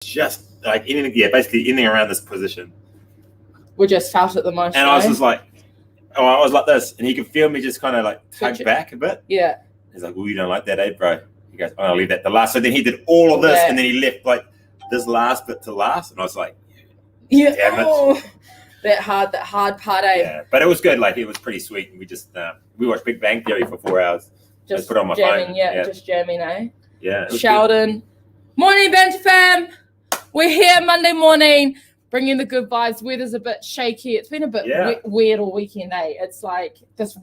just like basically anything around this position. We just felt it the most. And I was just like, I was like this, and he could feel me just kind of like tug back a bit. Yeah. He's like, well, you don't like that, bro? He goes, I'll leave that to last. So then he did all of this, and then he left like this last bit to last, and I was like, damn it. That hard part, eh? Yeah, but it was good. Like, it was pretty sweet. And we just we watched Big Bang Theory for 4 hours. Just put on my jamming, phone. Yeah, just jamming, eh? Yeah. Sheldon. Good. Morning, Banter fam. We're here Monday morning, bringing the good vibes. Weather's a bit shaky. It's been a bit weird all weekend, eh? It's like this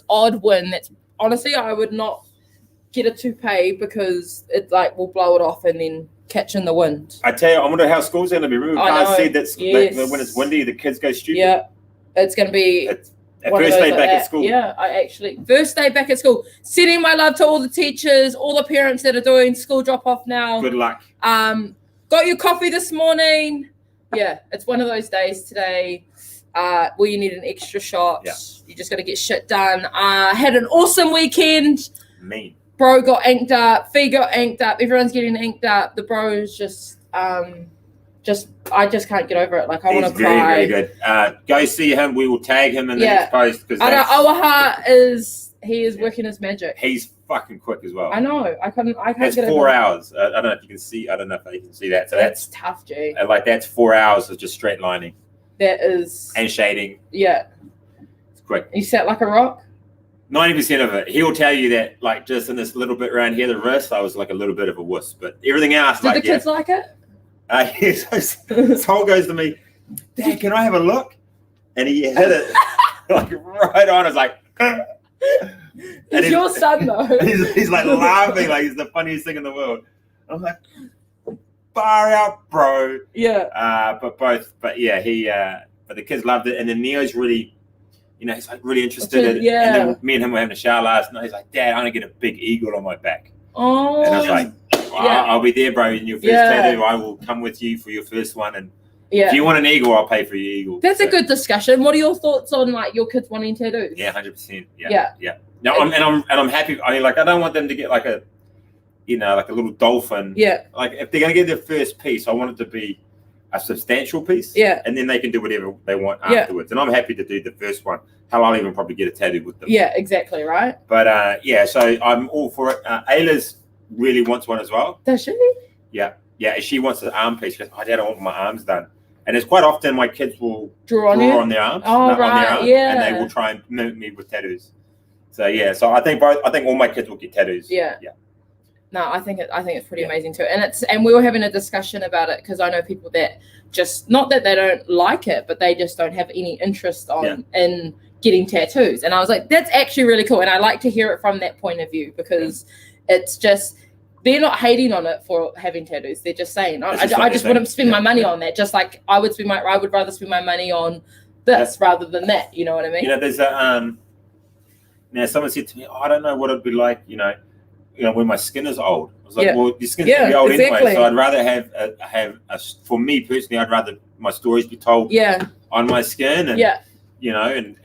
odd wind that's honestly I would not get a toupee because it like will blow it off and then catch in the wind. I tell you, I wonder how school's going to be. Remember, I said that when it's windy, the kids go stupid. Yeah, it's going to be first day back at school. Yeah, first day back at school. Sending my love to all the teachers, all the parents that are doing school drop off now. Good luck. Got your coffee this morning. Yeah, it's one of those days today where you need an extra shot. Yeah. You just got to get shit done. Had an awesome weekend. Mean. Bro got inked up. Fee got inked up. Everyone's getting inked up. The bro is just I just can't get over it. Like, I want to cry. He's very, very good. Go see him. We will tag him in the next post. I know Awaha is working his magic. He's fucking quick as well. I know. I can't that's get 4 hours. I don't know if you can see. I don't know if you can see that. So that's tough, G. Like, that's 4 hours of just straight lining. That is. And shading. Yeah. It's quick. You sat like a rock? 90% of it. He'll tell you that, like, just in this little bit around here, the wrist, I was like a little bit of a wuss. But everything else, Did the kids like it? Yes. Sol goes to me, Dad, can I have a look? And he hit it like right on. I was like, He's your son, though. He's like laughing like he's the funniest thing in the world. I'm like, far out, bro. Yeah. But the kids loved it. And then Neo's really, he's like really interested. And then me and him were having a shower last night. He's like, Dad, I'm going to get a big eagle on my back. Oh. And I was like, I'll be there, bro. In your first tattoo, I will come with you for your first one. And if you want an eagle, I'll pay for your eagle. That's a good discussion. What are your thoughts on like your kids wanting tattoos? Yeah, 100%. Yeah. No, I'm happy. I don't want them to get like a, like a little dolphin. Yeah. Like, if they're gonna get their first piece, I want it to be a substantial piece. Yeah. And then they can do whatever they want afterwards. And I'm happy to do the first one. Hell, I'll even probably get a tattoo with them. Yeah, exactly, right? But so I'm all for it. Ayla's really wants one as well. Does she? Yeah. She wants an arm piece. She goes, Dad, I want my arms done. And it's quite often my kids will draw on their arms. Oh, right. On their arms, yeah. And they will try and mimic me with tattoos. So so I think all my kids will get tattoos. Yeah. No, I think it's pretty amazing too. And we were having a discussion about it because I know people that just, not that they don't like it, but they just don't have any interest in getting tattoos. And I was like, that's actually really cool. And I like to hear it from that point of view because it's just, they're not hating on it for having tattoos. They're just saying, I just wouldn't spend my money on that. Just like I would rather spend my money on this rather than that. You know what I mean? There's now someone said to me, I don't know what it'd be like, when my skin is old. I was like, well, your skin's gonna be old anyway. So I'd rather have for me personally, I'd rather my stories be told on my skin and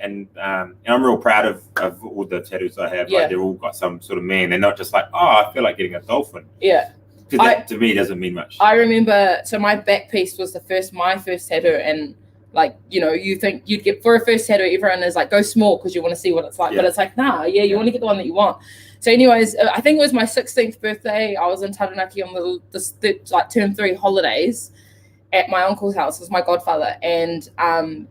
and I'm real proud of all the tattoos I have. Like, they're all got some sort of meaning. They're not just like, I feel like getting a dolphin. Yeah. Because that to me doesn't mean much. I remember, so my back piece was my first tattoo, and like, you think you'd get for a first tattoo, everyone is like, go small because you want to see what it's like. But it's like, you want to get the one that you want. So anyways, I think it was my 16th birthday. I was in Taranaki on the term 3 holidays at my uncle's house. It was my godfather, and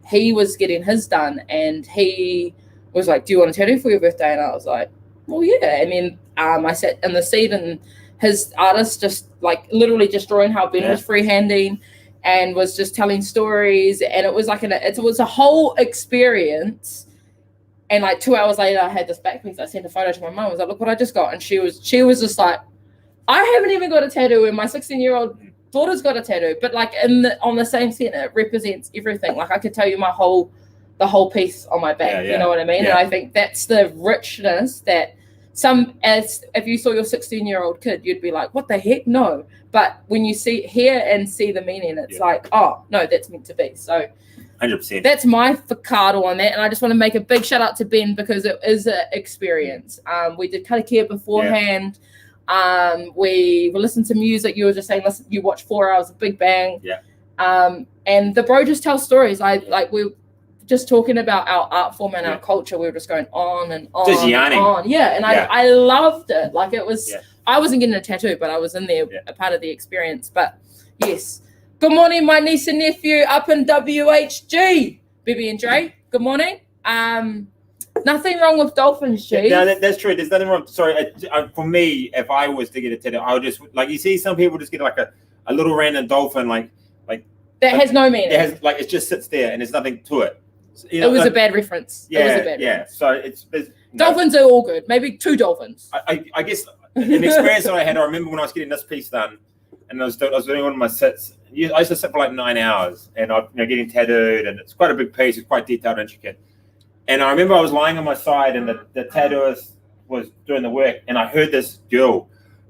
he was getting his done, and he was like, do you want a tattoo for your birthday? And I was like, well, yeah. And then I sat in the seat, and his artist just like literally just drawing how Ben was freehanding and was just telling stories, and it was like it was a whole experience. And like 2 hours later, I had this back piece. I sent a photo to my mum. I was like, look what I just got. And she was just like, I haven't even got a tattoo, and my 16-year-old daughter's got a tattoo. But like on the same set, it represents everything. Like, I could tell you the whole piece on my back. You know what I mean? And I think that's the richness that if you saw your 16-year-old kid, you'd be like, what the heck? No. But when you hear and see the meaning, it's like, oh no, that's meant to be. So 100%. That's my facado on that, and I just want to make a big shout out to Ben because it is an experience. We did cut a care beforehand. We listened to music. You were just saying, listen, you watch 4 hours of Big Bang. Yeah. And the bro just tells stories. We're just talking about our art form and our culture. We were just going on and on. Just yarning. And on. Yeah. And I loved it. Like it was, I wasn't getting a tattoo, but I was in there, a part of the experience. But yes. Good morning, my niece and nephew up in WHG. Bibi and Dre, good morning. Nothing wrong with dolphins, G. No, that's true. There's nothing wrong. Sorry, for me, if I was to get a tattoo, I would just, like, you see some people just get like a little random dolphin, like that has no meaning. It just sits there and there's nothing to it. So, you know, it was a bad reference. Yeah, it was a bad reference. So it's dolphins are all good. Maybe 2 dolphins. I guess an experience that I had. I remember when I was getting this piece done, and I was doing one of my sits. I used to sit for like 9 hours, and I'm getting tattooed, and it's quite a big piece. It's quite detailed, intricate. And I remember I was lying on my side, and the tattooist was doing the work, and I heard this girl,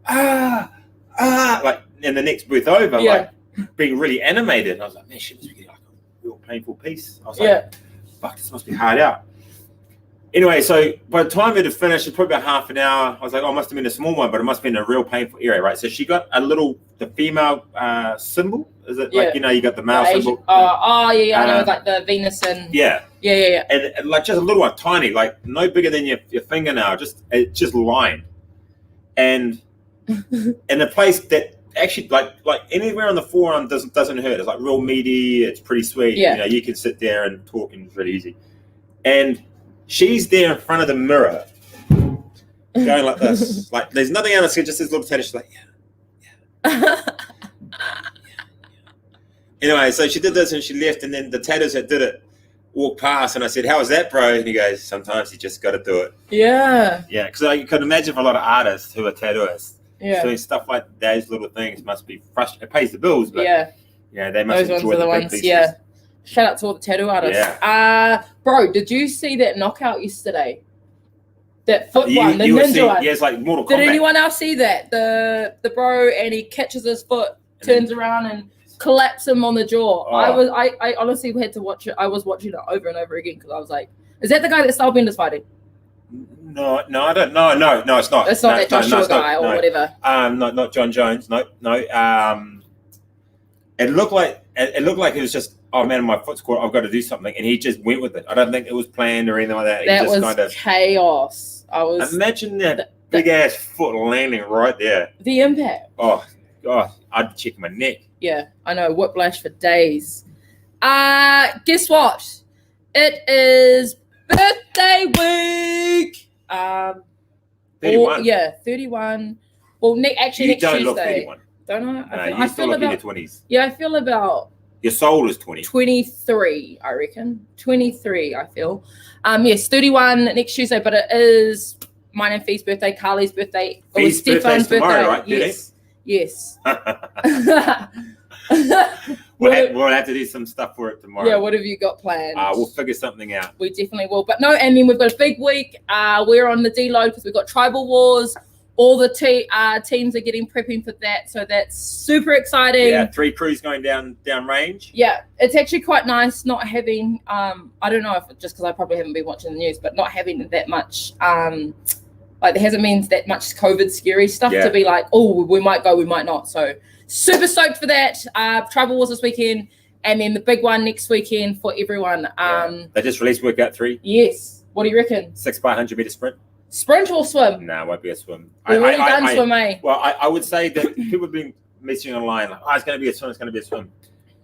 like in the next breath over, like being really animated. And I was like, man, she must be getting like a real painful piece. I was like, fuck, this must be hard out. Anyway, so by the time it had finished, it probably about half an hour. I was like, oh, it must have been a small one, but it must have been a real painful area, right? So she got the female symbol. Is it like, you got the male symbol? I know, like the Venus and... Yeah. Yeah. And like just a little one, tiny, like no bigger than your fingernail, just lined. And in a place that actually, like anywhere on the forearm doesn't hurt. It's like real meaty. It's pretty sweet. Yeah. You can sit there and talk, and it's really easy. And she's there in front of the mirror, going like this. Like there's nothing else. Just this little tattoo. She's like, yeah. Anyway, so she did this and she left, and then the tattooist that did it walked past, and I said, "How was that, bro?" And he goes, "Sometimes you just got to do it." Yeah. Yeah, because I could imagine for a lot of artists who are tattooists, doing stuff like those little things must be frustrating. It pays the bills, but they must those enjoy ones are the the big ones. pieces. Yeah. Shout out to all the tattoo artists. Yeah. Bro, did you see that knockout yesterday? That foot one, the ninja one. Yeah, it's like Mortal Kombat. Did anyone else see that? The bro, and he catches his foot, turns around and collapse him on the jaw. Oh. I honestly had to watch it. I was watching it over and over again because I was like, is that the guy that Stylebender's fighting? No, I don't. No, it's not. It's not that Joshua guy or whatever. Not John Jones. No. It looked like it was just, oh man, my foot's caught. I've got to do something, and he just went with it. I don't think it was planned or anything like that. That was chaos. Imagine that big ass foot landing right there. The impact. Oh God, I'd check my neck. Yeah, I know. Whiplash for days. Guess what? It is birthday week. 31. 31. Well, actually, you next don't Tuesday. look 31. Don't I? You still look in your 20s. Yeah, I feel about... Your soul is 20. 23, I reckon. 23, I feel. Yes, 31 next Tuesday, but it is mine and Fee's birthday, Carly's birthday. Fee's birthday's tomorrow, right? Yes. We'll have to do some stuff for it tomorrow. Yeah, what have you got planned? We'll figure something out. We definitely will. But no, and then we've got a big week. We're on the deload because we've got Tribal Wars. All the teams are getting prepping for that. So that's super exciting. Yeah, 3 crews going down range. Yeah, it's actually quite nice not having, I don't know if just because I probably haven't been watching the news, but not having that much, like there hasn't been that much COVID scary stuff to be like, oh, we might go, we might not. So super stoked for that. Tribal Wars this weekend, and then the big one next weekend for everyone. They just released Workout 3. Yes. What do you reckon? 6 by 100 meter sprint. Sprint or swim? No, it won't be a swim. We've already done swim, eh? Well, I would say that people have been messaging online, like, it's going to be a swim, it's going to be a swim.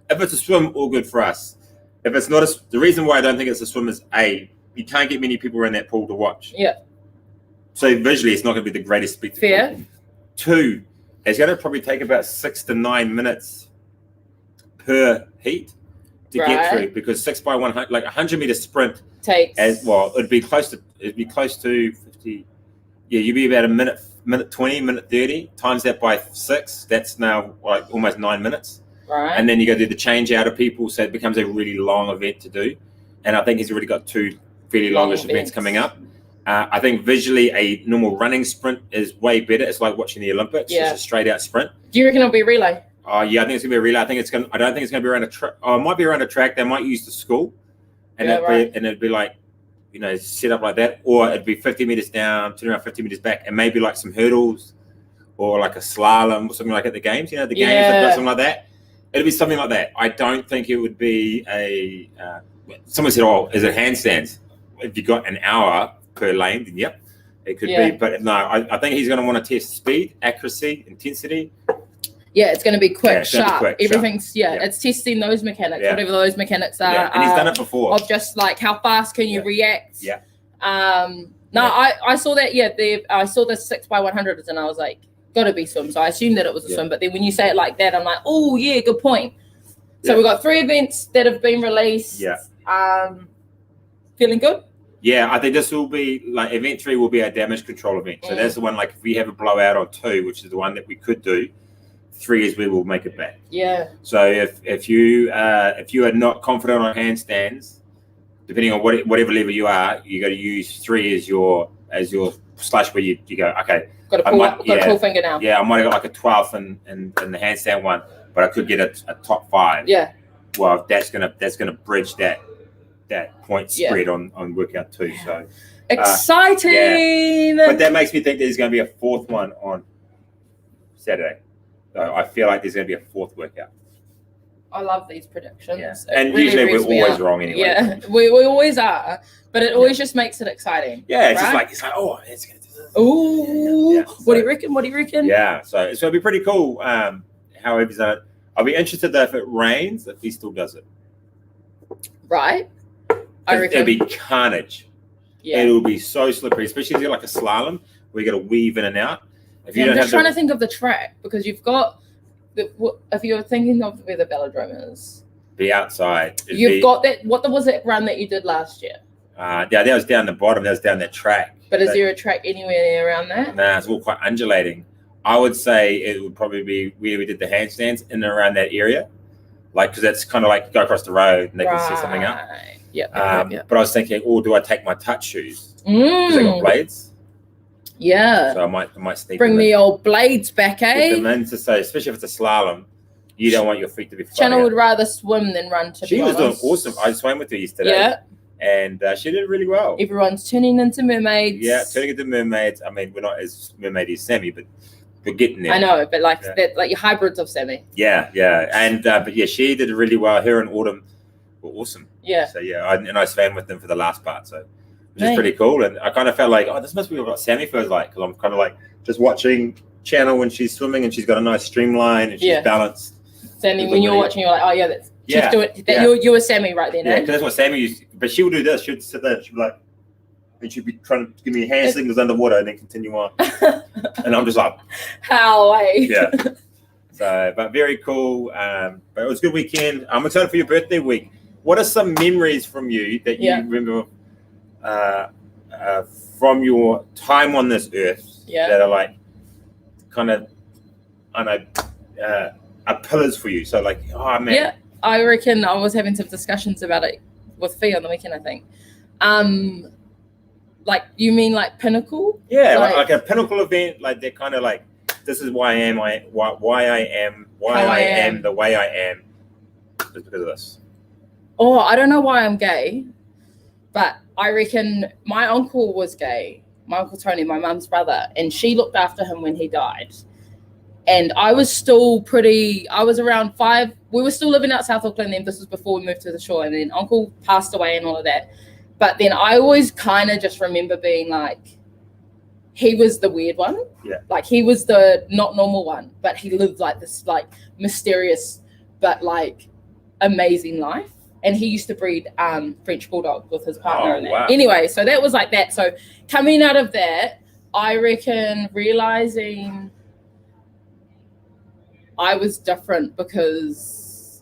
If it's a swim, all good for us. If it's not the reason why I don't think it's a swim is, A, you can't get many people around that pool to watch. Yeah. So visually, it's not going to be the greatest spectacle. Fair. 2, it's going to probably take about 6 to 9 minutes per heat to get through, because 6 by 100, like 100 meter sprint takes it'd be close to 50. Yeah, you'd be about a minute 20, minute 30. Times that by 6. That's now like almost 9 minutes. Right. And then you go do the change out of people, so it becomes a really long event to do. And I think he's already got 2 fairly longish events coming up. I think visually a normal running sprint is way better. It's like watching the Olympics. Yeah. It's a straight out sprint. Do you reckon it'll be a relay? Oh yeah, I think it's gonna be a relay. I don't think it's gonna be around a track. Oh, it might be around a track. They might use the school, and it'd be like, set up like that, or it'd be 50 meters down, turn around 50 meters back, and maybe like some hurdles, or like a slalom or something like at the games. You know, the games have got something like that. It'd be something like that. I don't think it would be a. Someone said, "Oh, is it handstands?" If you got an hour per lane, then yep, it could be. But no, I think he's going to want to test speed, accuracy, intensity. Yeah, it's going to be quick, sharp. Everything's it's testing those mechanics, whatever those mechanics are. Yeah, and he's done it before. Of just like how fast can you react? Yeah. I saw that. Yeah, I saw the 6x100s, and I was like, got to be swim. So I assumed that it was a swim. But then when you say it like that, I'm like, oh yeah, good point. So we've got 3 events that have been released. Yeah. Feeling good? Yeah, I think this will be like event 3 will be our damage control event. So that's the one, like if we have a blowout on 2, which is the one that we could do, 3 is where we'll make it back. Yeah. So if you are not confident on handstands, depending on whatever level you are, you got to use 3 as your slash where you go, okay. Got a pull finger now. Yeah, I might have got like a 12th in the handstand one, but I could get a top 5. Yeah. Well, that's gonna bridge that point spread on workout 2. So exciting. But that makes me think there's going to be a 4th one on Saturday. So I feel like there's going to be a 4th workout. I love these predictions. Yeah. And really usually we're always wrong anyway. Yeah, we always are, but it always just makes it exciting. Yeah, it's just like oh, it's going to do this. Ooh, what do you reckon? What do you reckon? Yeah, so it's going to be pretty cool. How he's done it. I'll be interested though if it rains, if he still does it. Right. I reckon it'll be carnage. Yeah, it'll be so slippery, especially if you're like a slalom where you got to weave in and out. If you I'm just trying to think of the track because you've got. If you're thinking of where the velodrome is, be outside. You've got that. What was that run that you did last year? Yeah, that was down the bottom. That was down that track. But is there a track anywhere around that? Nah, it's all quite undulating. I would say it would probably be where we did the handstands in and around that area, like because it's kind of like you go across the road and they can set something up. Yeah. But I was thinking, do I take my touch shoes? Because they got blades. Yeah. So I might sneak bring the old blades back, Get them in to say, especially if it's a slalom, you don't want your feet to be flying. Channel would rather swim than run. She was doing awesome. I swam with her yesterday. Yeah. And she did really well. Everyone's turning into mermaids. Yeah, turning into mermaids. I mean, we're not as mermaid as Sammy, but we're getting there. I know, but like your hybrids of Sammy. Yeah. And but she did really well. Her and Autumn were awesome. Yeah. So I swam with them for the last part. So. Which is pretty cool, and I kind of felt like, this must be what Sammy feels like, because I'm kind of like just watching Channel when she's swimming, and she's got a nice streamline, and she's balanced. Sammy, when you're watching, you're like, oh yeah, she's doing that. You were Sammy right then. Yeah, because that's what Sammy used to, but she would do this. She'd sit there, she'd be like, and she'd be trying to give me hand signals underwater, and then continue on, and I'm just like, how? Yeah. So, but very cool. But it was a good weekend. I'm excited for your birthday week. What are some memories from you that you remember? From your time on this earth that are like kind of are pillars for you. So like, oh man. Yeah, I reckon I was having some discussions about it with Fee on the weekend, I think. Like you mean like pinnacle? Yeah, like a pinnacle event, like they're kind of like, this is why I am, why I am the way I am, just because of this. Oh, I don't know why I'm gay, but I reckon my uncle was gay. My uncle Tony, my mum's brother, and she looked after him when he died. And I was still I was around 5. We were still living out South Auckland then. This was before we moved to the shore. And then uncle passed away and all of that. But then I always kind of just remember being like, he was the weird one. Yeah. Like he was the not normal one, but he lived like this like mysterious, but like amazing life. And he used to breed French bulldogs with his partner. Wow. Anyway, so that was like that. So coming out of that, I reckon realizing I was different because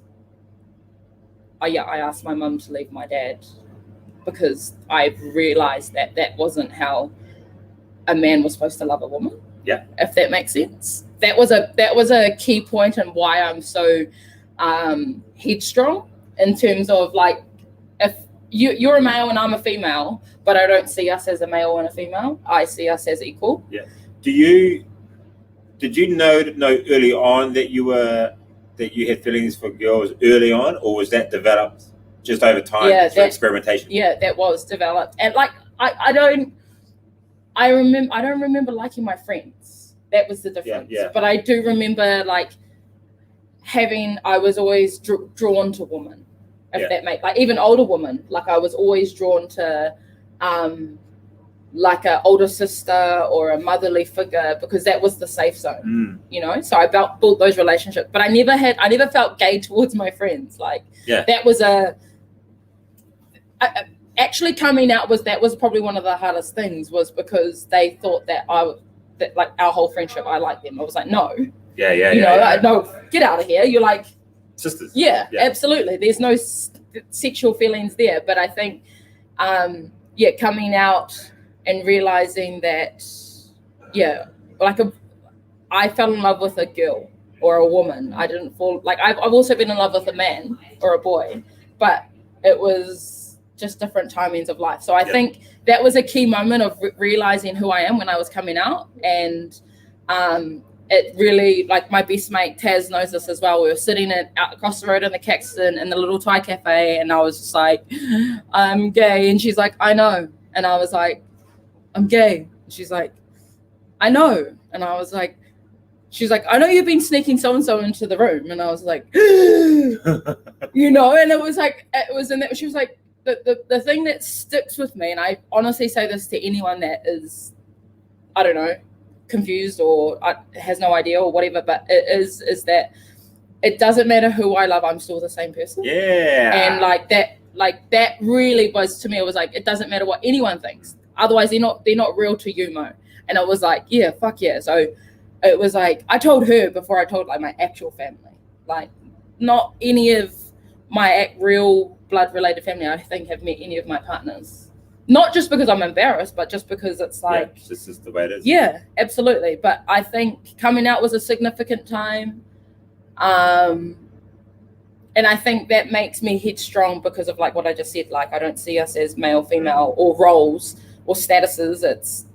I asked my mum to leave my dad because I realized that wasn't how a man was supposed to love a woman. Yeah. If that makes sense. That was a key point and why I'm so headstrong. In terms of like, if you're a male and I'm a female, but I don't see us as a male and a female. I see us as equal. Yeah. Did you know early on that you had feelings for girls early on, or was that developed just over time through experimentation? Yeah, that was developed, and like I don't remember liking my friends. That was the difference. Yeah. But I do remember like I was always drawn to women, if that makes, like even older women. Like I was always drawn to like an older sister or a motherly figure, because that was the safe zone, you know. So I built those relationships, but I never felt gay towards my friends. Like that was actually coming out was probably one of the hardest things, was because they thought that like our whole friendship, I liked them. I was like, no, like, no, get out of here. You're like sisters. Yeah, absolutely. There's no sexual feelings there, but I think, coming out and realizing that, like I fell in love with a girl or a woman. I didn't fall, like I've also been in love with a man or a boy, but it was just different timings of life. So I think that was a key moment of realizing who I am when I was coming out. And it really, like my best mate Taz knows this as well. We were sitting out across the road in the Caxton in the little Thai cafe, and I was just like, I'm gay. And she's like, I know. And I was like, I'm gay. And she's like, I know. And I was like, she's like, I know you've been sneaking so-and-so into the room. And I was like, you know, and it was like, she was like, the thing that sticks with me, and I honestly say this to anyone that is, I don't know, confused or has no idea or whatever, but it is that it doesn't matter who I love, I'm still the same person. And like that really was, to me, it was like, it doesn't matter what anyone thinks, otherwise they're not real to you, Mo. And it was like, yeah, fuck yeah. So it was like, I told her before I told like my actual family, like not any of my real blood related family, I think, have met any of my partners. Not just because I'm embarrassed, but just because it's like, this is the way it is. Yeah, absolutely. But I think coming out was a significant time. And I think that makes me headstrong because of like what I just said. Like, I don't see us as male, female, or roles or statuses. It's,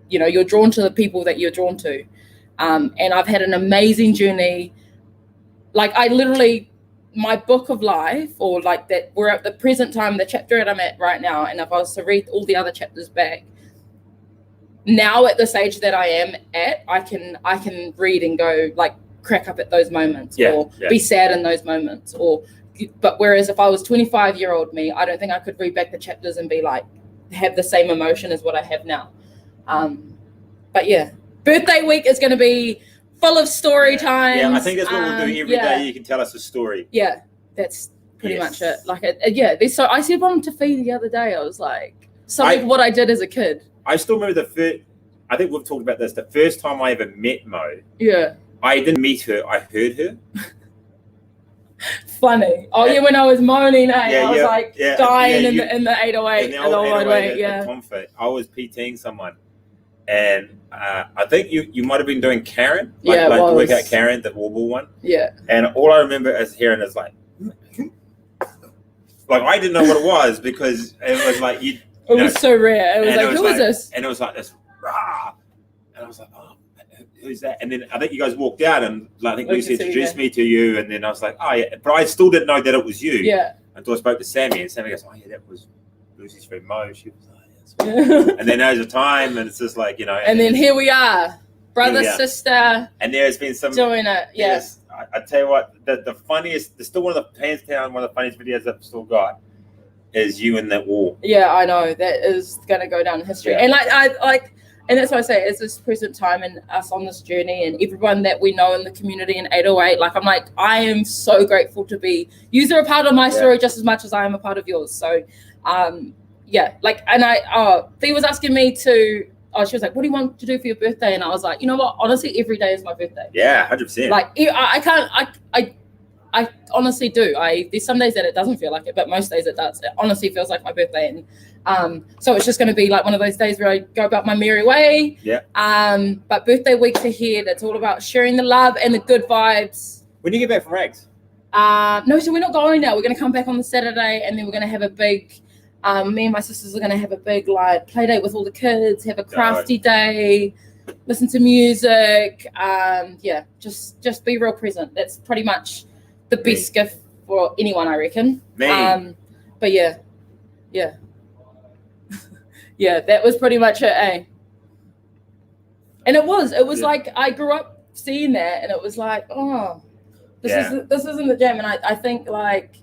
you know, you're drawn to the people that you're drawn to. And I've had an amazing journey. Like, I literally, my book of life, or like that, we're at the present time, the chapter that I'm at right now, and if I was to read all the other chapters back, now at the stage that I am at, I can read and go like crack up at those moments, or be sad in those moments, but whereas if I was 25-year-old me, I don't think I could read back the chapters and be like, have the same emotion as what I have now. But yeah, birthday week is going to be full of story times. Yeah, I think that's what we'll do every day. You can tell us a story. Yeah, that's pretty much it. Like, I said one to Fee the other day. I was like, what I did as a kid. I still remember I think we've talked about this, the first time I ever met Mo. Yeah. I didn't meet her, I heard her. Funny. Oh, yeah, when I was moaning, I was like dying in the 808. In the old 808 at Comfort. I was PTing someone. And I think you might have been doing Karen, like work out Karen, the Warble one. Yeah. And all I remember is hearing is like I didn't know what it was, because it was like it was so rare. It was like, who is this? And it was like this, rah! And I was like, oh, who's that? And then I think you guys walked out, and I think Lucy introduced me to you, and then I was like, oh yeah, but I still didn't know that it was you. Yeah. Until I spoke to Sammy, and Sammy goes, oh yeah, that was Lucy's friend Mo. She was like, and then there's a time, and it's just like, you know. And then here we are, brother, sister. And there's been some doing it. Yes. I tell you what, the funniest, still one of the hands down one of the funniest videos I've still got is you in that wall. Yeah, I know, that is going to go down in history. And and that's what I say, it's this present time and us on this journey, and everyone that we know in the community in 808. Like, I'm like, I am so grateful to be. You are a part of my story just as much as I am a part of yours. So, like, and Thea was asking me to, she was like, what do you want to do for your birthday? And I was like, you know what, honestly, every day is my birthday. Yeah, 100%. Like, I honestly do. There's some days that it doesn't feel like it, but most days it does. It honestly feels like my birthday. And so it's just going to be like one of those days where I go about my merry way. Yeah. But birthday week's ahead. It's all about sharing the love and the good vibes. When do you get back from Rags? No, so we're not going now. We're going to come back on the Saturday, and then we're going to have a big, me and my sisters are going to have a big like play date with all the kids, have a crafty day, listen to music. Just be real present. That's pretty much the best gift for anyone, I reckon. But yeah. Yeah, that was pretty much it, And it was like I grew up seeing that, and it was like, oh, this isn't the jam. And I think like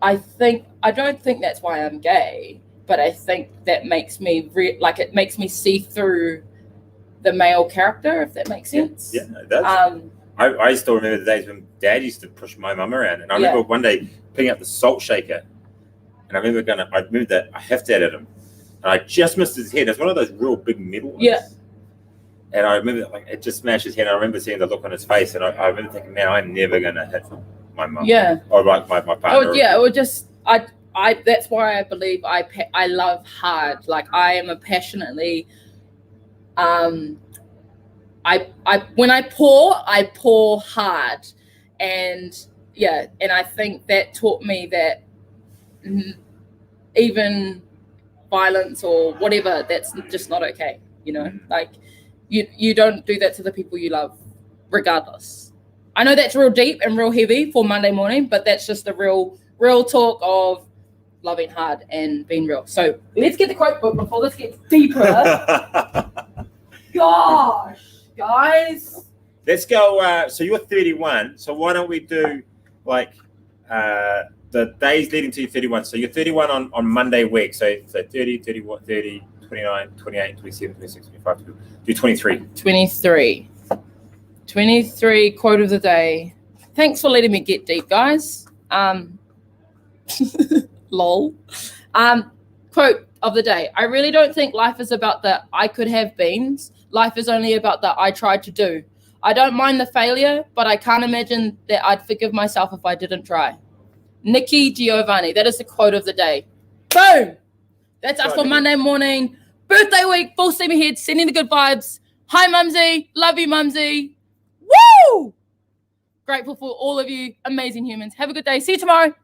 I don't think that's why I'm gay, but I think that makes me it makes me see through the male character, if that makes sense. Yeah, it does. I still remember the days when Dad used to push my mum around, and I remember one day picking up the salt shaker, and I remember that I hefted at him, and I just missed his head. It's one of those real big metal ones. Yeah. And I remember like it just smashed his head. And I remember seeing the look on his face, and I remember thinking, man, I'm never gonna hit my mum. Yeah. Or like my partner. Oh yeah, or just I that's why I believe I love hard. Like I am a passionately when I pour hard, and I think that taught me that even violence or whatever, that's just not okay. You know, like you don't do that to the people you love, regardless. I know that's real deep and real heavy for Monday morning, but that's just the real talk of loving hard and being real. So let's get the quote book before this gets deeper. Gosh. Guys, let's go. So you're 31. So why don't we do like the days leading to your 31? So you're 31 on Monday week. So 30, 31, 30, 29, 28, 27, 26, 25. Do 23. 23 quote of the day. Thanks for letting me get deep, guys. Lol. Quote of the day. I really don't think life is about the I could have beens. Life is only about the I tried to do. I don't mind the failure, but I can't imagine that I'd forgive myself if I didn't try. Nikki Giovanni. That is the quote of the day. Boom! That's us for Monday morning. Birthday week, full steam ahead, sending the good vibes. Hi, Mumsy. Love you, Mumsy. Woo! Grateful for all of you amazing humans. Have a good day. See you tomorrow.